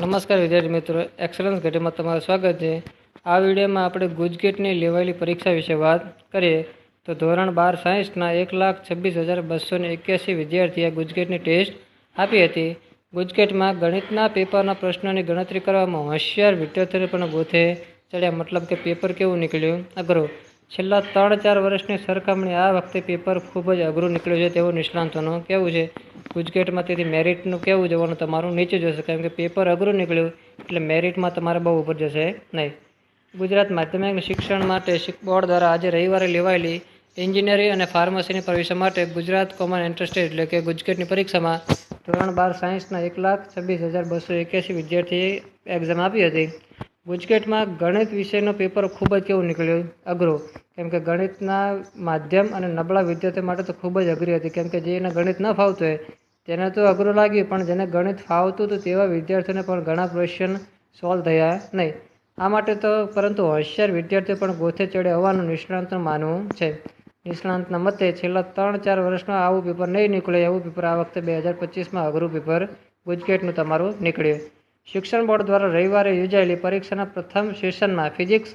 નમસ્કાર વિદ્યાર્થી મિત્રો, એક્સલન્સ ઘટીમાં તમારું સ્વાગત છે। આ વિડીયોમાં આપણે ગુજકેટની લેવાયેલી પરીક્ષા વિશે વાત કરીએ તો ધોરણ 12 સાયન્સના 1,26,281 વિદ્યાર્થીએ ગુજકેટની ટેસ્ટ આપી હતી। ગુજકેટમાં ગણિતના પેપરના પ્રશ્નોની ગણતરી કરવામાં હોશિયાર વિદ્યાર્થીઓને પણ ગોથે ચડ્યા, મતલબ કે પેપર કેવું નીકળ્યું? અઘરું। છેલ્લા 3-4 વર્ષની સરખામણી આ વખતે પેપર ખૂબ જ અઘરું નીકળ્યું છે તેવું નિષ્ણાંતોનું કહેવું છે। ગુજકેટમાં તેથી મેરિટનું કેવું જવાનું તમારું નીચે જશે, કારણ કે પેપર અઘરું નીકળ્યું એટલે મેરિટમાં તમારે બહુ ઉપર જશે નહીં। ગુજરાત માધ્યમિક શિક્ષણ માટે બોર્ડ દ્વારા આજે રવિવારે લેવાયેલી એન્જિનિયરિંગ અને ફાર્મસીની પરીક્ષા માટે ગુજરાત કોમન એન્ટ્રન્સ ટેસ્ટ એટલે કે ગુજકેટની પરીક્ષામાં ધોરણ 12 સાયન્સના 1,26,281 વિદ્યાર્થીએ એક્ઝામ આપી હતી। ગુજકેટમાં ગણિત વિષયનો પેપર ખૂબ જ કેવું નીકળ્યું? અઘરું। કેમ કે ગણિતના માધ્યમ અને નબળા વિદ્યાર્થીઓ માટે તો ખૂબ જ અઘરી હતી, કેમ કે જેને ગણિત ન ફાવતું હોય તેને તો અઘરું લાગ્યું, પણ જેને ગણિત ફાવતું હતું તેવા વિદ્યાર્થીઓને પણ ઘણા ક્વેશ્ચન સોલ્વ થયા નહીં। આ માટે તો પરંતુ હોશિયાર વિદ્યાર્થીઓ પણ ગોથે ચડ્યા હોવાનું નિષ્ણાંતનું માનવું છે। નિષ્ણાંતના મતે છેલ્લા 3-4 વર્ષમાં આવું પેપર નહીં નીકળે, એવું પેપર આ વખતે 2025માં અઘરું પેપર ગુજકેટનું તમારું નીકળ્યું। શિક્ષણ બોર્ડ દ્વારા રવિવારે યોજાયેલી પરીક્ષાના પ્રથમ સેશનમાં ફિઝિક્સ,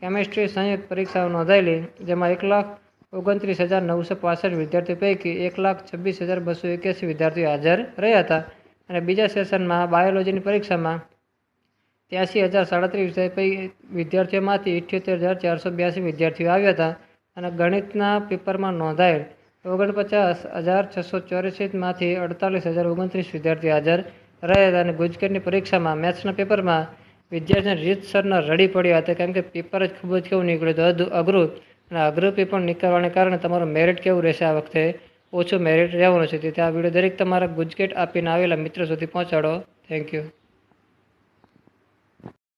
કેમિસ્ટ્રી સંયુક્ત પરીક્ષાઓ નોંધાયેલી, જેમાં 1,29,965 વિદ્યાર્થીઓ પૈકી 1,26,281 વિદ્યાર્થીઓ હાજર રહ્યા હતા અને બીજા સેશનમાં બાયોલોજીની પરીક્ષામાં 83,037 વિદ્યાર્થીઓમાંથી 78,482 વિદ્યાર્થીઓ આવ્યા હતા અને ગણિતના પેપરમાં નોંધાયેલ 49,684માંથી 48,029 વિદ્યાર્થીઓ હાજર રહ્યા હતા અને ગુજકેટની પરીક્ષામાં મેથ્સના પેપરમાં વિદ્યાર્થીઓને રીતસરના રડી પડ્યા હતા, કેમ કે પેપર જ ખૂબ જ કેવું નીકળ્યું હતું? અઘરું। અને અઘરું પેપર નીકળવાને કારણે તમારું મેરિટ કેવું રહેશે? આ વખતે ઓછું મેરિટ રહેવાનું છે। તેથી આ વિડીયો દરેક તમારા ગુજકેટ આપીને આવેલા મિત્રો સુધી પહોંચાડો। Thank you.